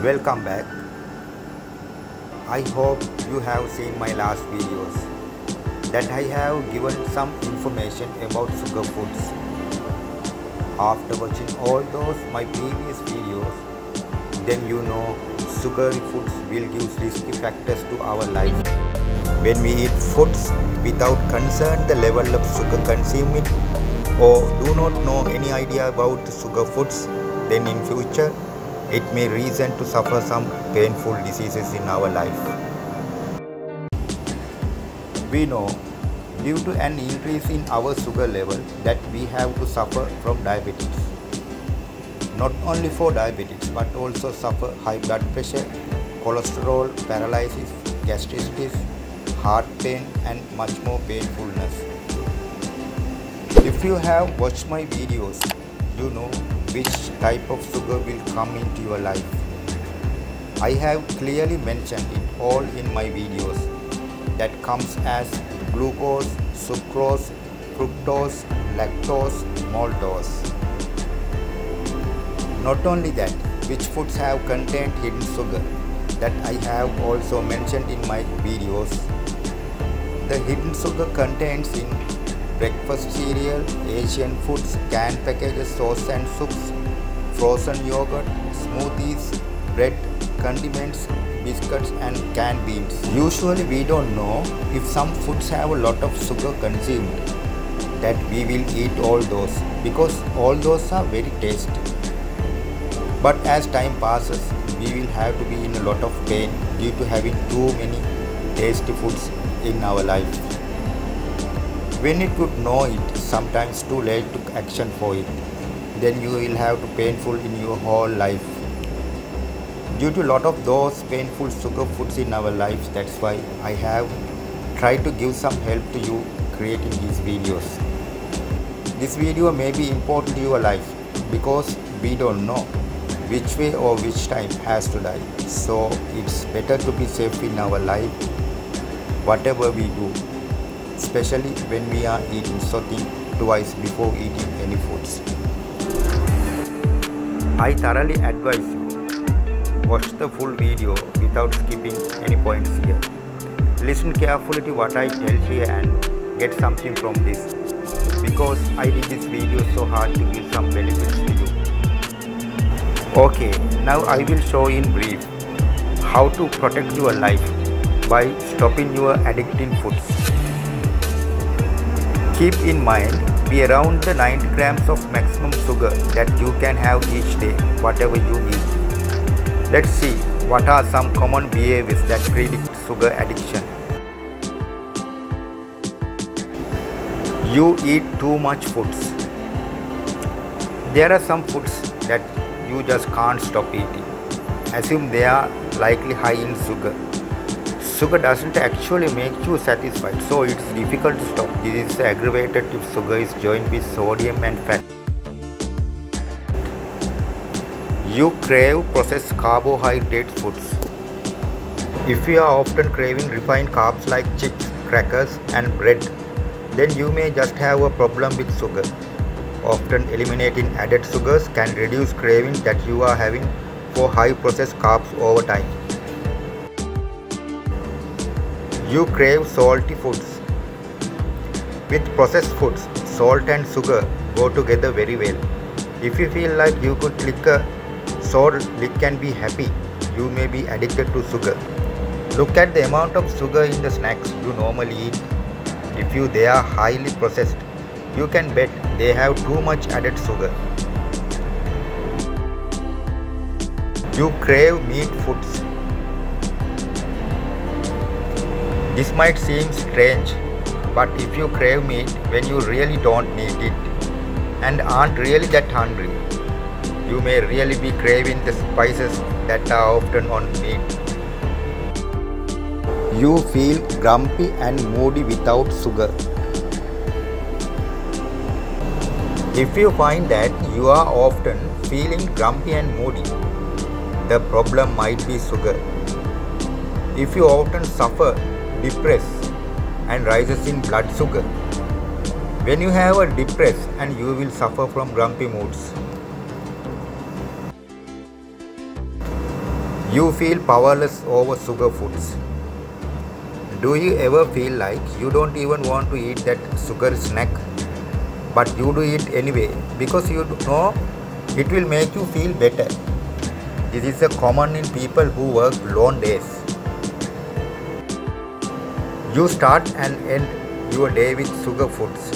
Welcome back. I hope you have seen my last videos that I have given some information about sugar foods. After watching all those my previous videos, then you know sugary foods will give risky factors to our life. When we eat foods without concern the level of sugar consumed or do not know any idea about the sugar foods, then in future it may reason to suffer some painful diseases in our life. We know due to an increase in our sugar level that we have to suffer from diabetes. Not only for diabetes but also suffer high blood pressure, cholesterol, paralysis, gastritis, heart pain and much more painfulness. If you have watched my videos, you know which type of sugar will come into your life. I have clearly mentioned it all in my videos that comes as glucose, sucrose, fructose, lactose, maltose. Not only that, which foods have contained hidden sugar that I have also mentioned in my videos. The hidden sugar contains in breakfast cereal, Asian foods, canned packages, sauce and soups, frozen yogurt, smoothies, bread, condiments, biscuits and canned beans. Usually we don't know if some foods have a lot of sugar consumed that we will eat all those because all those are very tasty. But as time passes, we will have to be in a lot of pain due to having too many tasty foods in our life. When it would know it, sometimes too late to action for it, then you will have to painful in your whole life. Due to a lot of those painful sugar foods in our lives, that's why I have tried to give some help to you creating these videos. This video may be important to your life because we don't know which way or which time has to die. So it's better to be safe in our life, whatever we do. Especially when we are eating, so think twice before eating any foods. I thoroughly advise you, watch the full video without skipping any points here. Listen carefully to what I tell here and get something from this, because I did this video so hard to give some benefits to you. Okay, now I will show in brief how to protect your life by stopping your addicting foods. Keep in mind, be around the 90 grams of maximum sugar that you can have each day, whatever you eat. Let's see what are some common behaviors that predict sugar addiction. You eat too much foods. There are some foods that you just can't stop eating. Assume they are likely high in sugar. Sugar doesn't actually make you satisfied, so it's difficult to stop. This is aggravated if sugar is joined with sodium and fat. You crave processed carbohydrate foods. If you are often craving refined carbs like chips, crackers and bread, then you may just have a problem with sugar. Often eliminating added sugars can reduce cravings that you are having for high processed carbs over time. You crave salty foods. With processed foods, salt and sugar go together very well. If you feel like you could lick a salt lick and be happy, you may be addicted to sugar. Look at the amount of sugar in the snacks you normally eat. If they are highly processed, you can bet they have too much added sugar. You crave meat foods. This might seem strange, but if you crave meat when you really don't need it and aren't really that hungry, you may really be craving the spices that are often on meat. You feel grumpy and moody without sugar. If you find that you are often feeling grumpy and moody, the problem might be sugar. If you often suffer depressed and rises in blood sugar, when you have a depress and you will suffer from grumpy moods. You feel powerless over sugar foods. Do you ever feel like you don't even want to eat that sugar snack, but you do it anyway because you know it will make you feel better? This is a common in people who work long days. You start and end your day with sugar foods.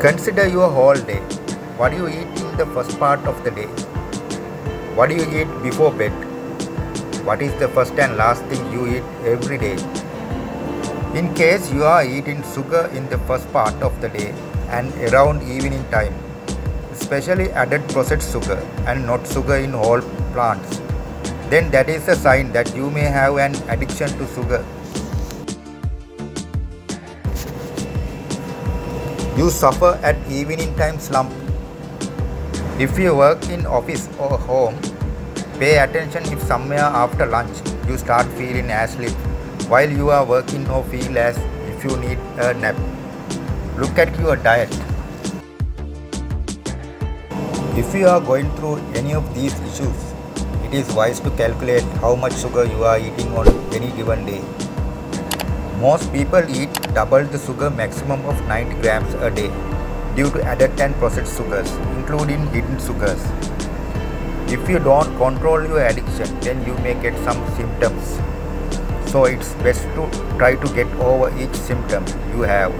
Consider your whole day. What do you eat in the first part of the day? What do you eat before bed? What is the first and last thing you eat every day? In case you are eating sugar in the first part of the day and around evening time, especially added processed sugar and not sugar in whole plants, then that is a sign that you may have an addiction to sugar. You suffer at evening time slump. If you work in office or home, pay attention if somewhere after lunch you start feeling asleep while you are working or feel as if you need a nap. Look at your diet. If you are going through any of these issues, it is wise to calculate how much sugar you are eating on any given day. Most people eat double the sugar maximum of 90 grams a day due to added and processed sugars, including hidden sugars. If you don't control your addiction, then you may get some symptoms. So it's best to try to get over each symptom you have.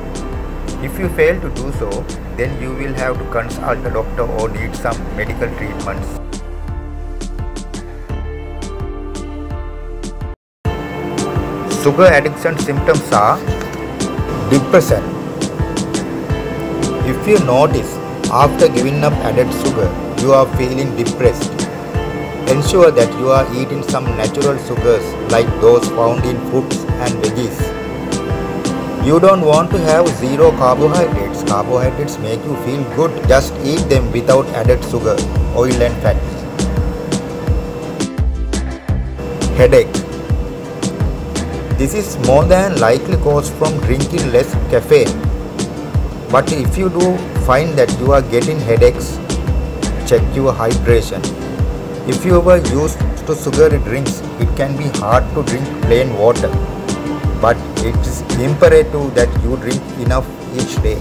If you fail to do so, then you will have to consult a doctor or need some medical treatments. Sugar addiction symptoms are depression. If you notice after giving up added sugar, you are feeling depressed, ensure that you are eating some natural sugars like those found in fruits and veggies. You don't want to have zero carbohydrates. Carbohydrates make you feel good. Just eat them without added sugar, oil and fat. Headache. This is more than likely caused from drinking less caffeine. But if you do find that you are getting headaches, check your hydration. If you were used to sugary drinks, it can be hard to drink plain water. But it is imperative that you drink enough each day.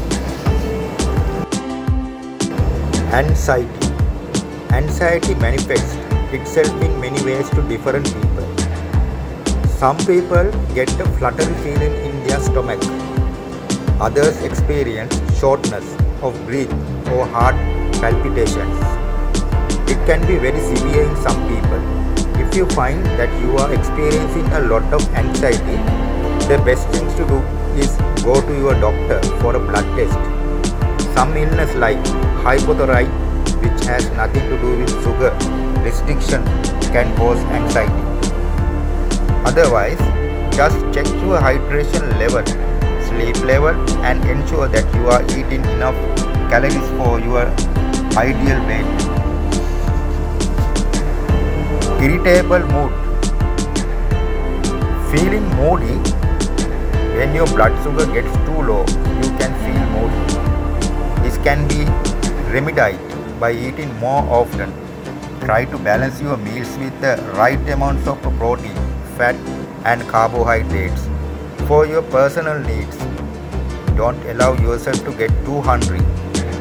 Anxiety. Anxiety manifests itself in many ways to different people. Some people get a fluttery feeling in their stomach. Others experience shortness of breath or heart palpitations. It can be very severe in some people. If you find that you are experiencing a lot of anxiety, the best thing to do is go to your doctor for a blood test. Some illness like hypothyroid, which has nothing to do with sugar restriction, can cause anxiety. Otherwise, just check your hydration level, sleep level, and ensure that you are eating enough calories for your ideal weight. Irritable mood. Feeling moody. When your blood sugar gets too low, you can feel moody. This can be remedied by eating more often. Try to balance your meals with the right amounts of protein, fat and carbohydrates for your personal needs. Don't allow yourself to get too hungry.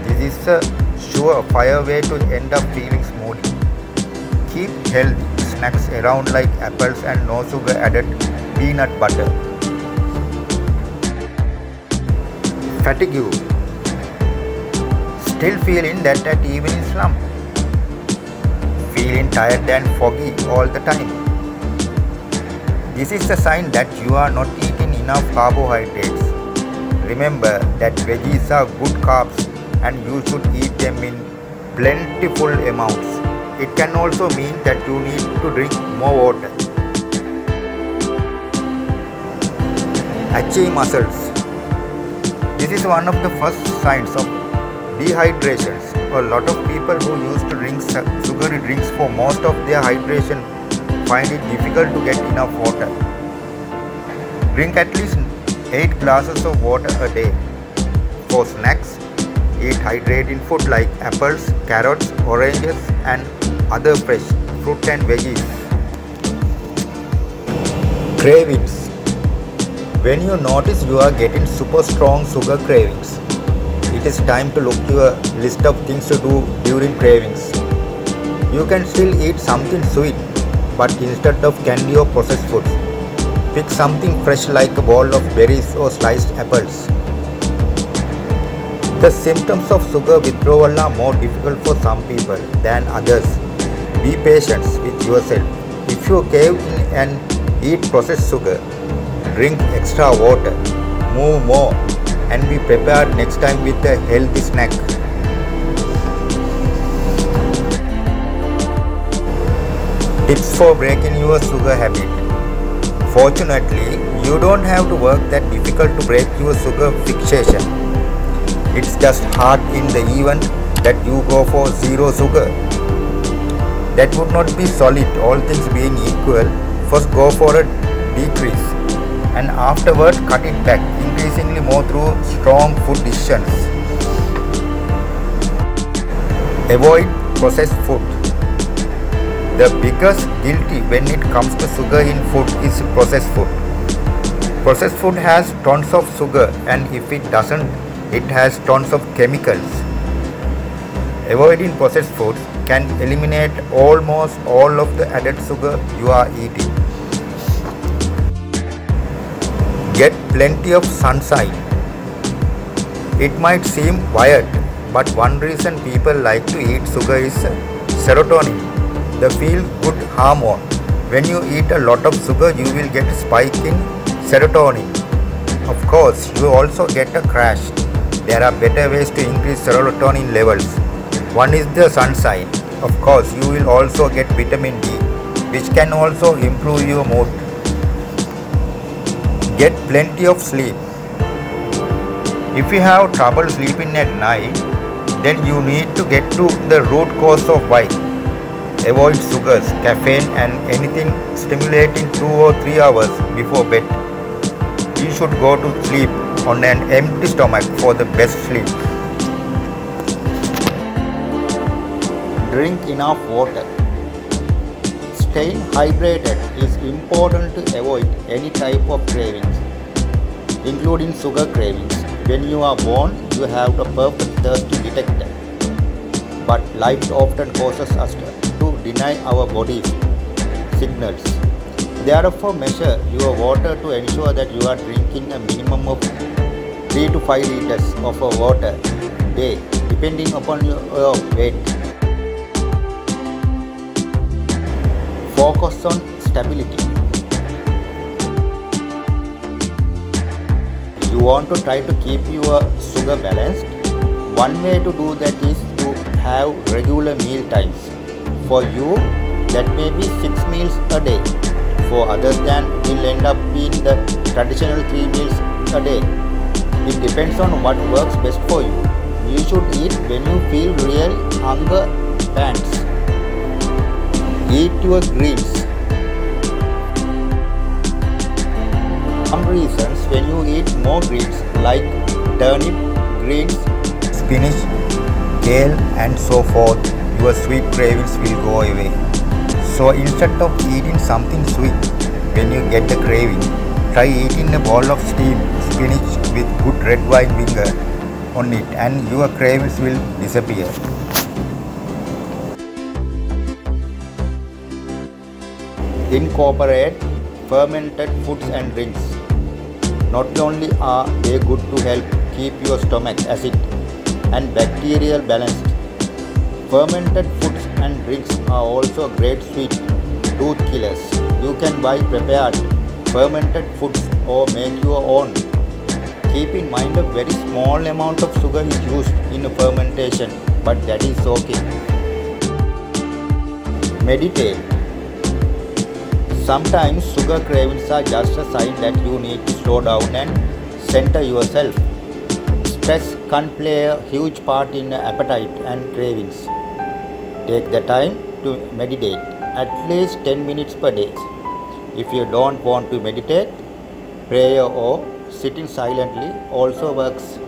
This is a surefire way to end up feeling moody. Keep healthy snacks around like apples and no sugar added peanut butter. Fatigue. Still feeling that at evening slump. Feeling tired and foggy all the time. This is a sign that you are not eating enough carbohydrates. Remember that veggies are good carbs and you should eat them in plentiful amounts. It can also mean that you need to drink more water. Achy muscles. This is one of the first signs of dehydration. A lot of people who used to drink sugary drinks for most of their hydration find it difficult to get enough water. Drink at least 8 glasses of water a day. For snacks, eat hydrating food like apples, carrots, oranges and other fresh fruit and veggies. Cravings. When you notice you are getting super strong sugar cravings, it is time to look your list of things to do during cravings. You can still eat something sweet, but instead of candy or processed foods, pick something fresh like a bowl of berries or sliced apples. The symptoms of sugar withdrawal are more difficult for some people than others. Be patient with yourself. If you cave in and eat processed sugar, drink extra water, move more, and be prepared next time with a healthy snack. Tips for breaking your sugar habit. Fortunately, you don't have to work that difficult to break your sugar fixation. It's just hard in the event that you go for zero sugar. That would not be solid, all things being equal. First go for a decrease and afterward cut it back, increasingly more through strong food decisions. Avoid processed food. The biggest guilty when it comes to sugar in food is processed food. Processed food has tons of sugar, and if it doesn't, it has tons of chemicals. Avoiding processed foods can eliminate almost all of the added sugar you are eating. Get plenty of sunshine. It might seem weird, but one reason people like to eat sugar is serotonin, the feel-good hormone. When you eat a lot of sugar, you will get a spike in serotonin. Of course, you also get a crash. There are better ways to increase serotonin levels. One is the sunshine. Of course, you will also get vitamin D, which can also improve your mood. Get plenty of sleep. If you have trouble sleeping at night, then you need to get to the root cause of why. Avoid sugars, caffeine and anything stimulating 2 or 3 hours before bed. You should go to sleep on an empty stomach for the best sleep. Drink enough water. Staying hydrated is important to avoid any type of cravings, including sugar cravings. When you are born, you have the perfect thirst detector, but life often causes us to deny our body's signals. Therefore, measure your water to ensure that you are drinking a minimum of 3 to 5 liters of water a day, depending upon your weight. Focus on stability. You want to try to keep your sugar balanced. One way to do that is to have regular meal times. For you, that may be 6 meals a day. For others, then will end up being the traditional 3 meals a day. It depends on what works best for you. You should eat when you feel real hunger pangs. Eat your greens. Some reasons when you eat more greens like turnip, greens, spinach, kale and so forth, your sweet cravings will go away. So instead of eating something sweet when you get a craving, try eating a bowl of steamed spinach with good red wine vinegar on it and your cravings will disappear. Incorporate fermented foods and drinks. Not only are they good to help keep your stomach acid and bacterial balanced, fermented foods and drinks are also great sweet tooth killers. You can buy prepared fermented foods or make your own. Keep in mind a very small amount of sugar is used in fermentation, but that is okay. Meditate. Sometimes sugar cravings are just a sign that you need to slow down and center yourself. Stress can play a huge part in appetite and cravings. Take the time to meditate, at least 10 minutes per day. If you don't want to meditate, prayer or sitting silently also works.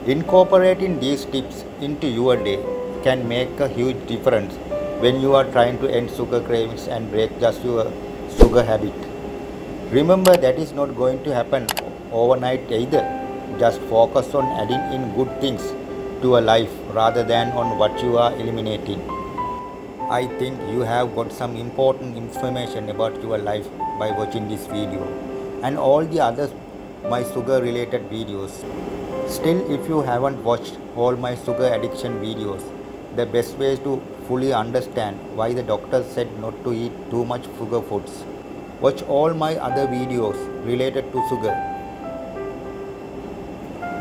Incorporating these tips into your day can make a huge difference when you are trying to end sugar cravings and break just your sugar habit. Remember, that is not going to happen overnight either. Just focus on adding in good things to your life rather than on what you are eliminating. I think you have got some important information about your life by watching this video and all the other my sugar related videos. Still, if you haven't watched all my sugar addiction videos, the best way to fully understand why the doctor said not to eat too much sugar foods, watch all my other videos related to sugar.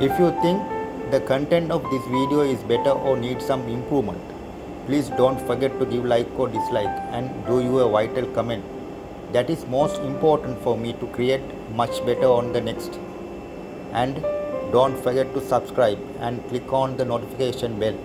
If you think the content of this video is better or needs some improvement, please don't forget to give like or dislike and do your vital comment. That is most important for me to create much better on the next. And don't forget to subscribe and click on the notification bell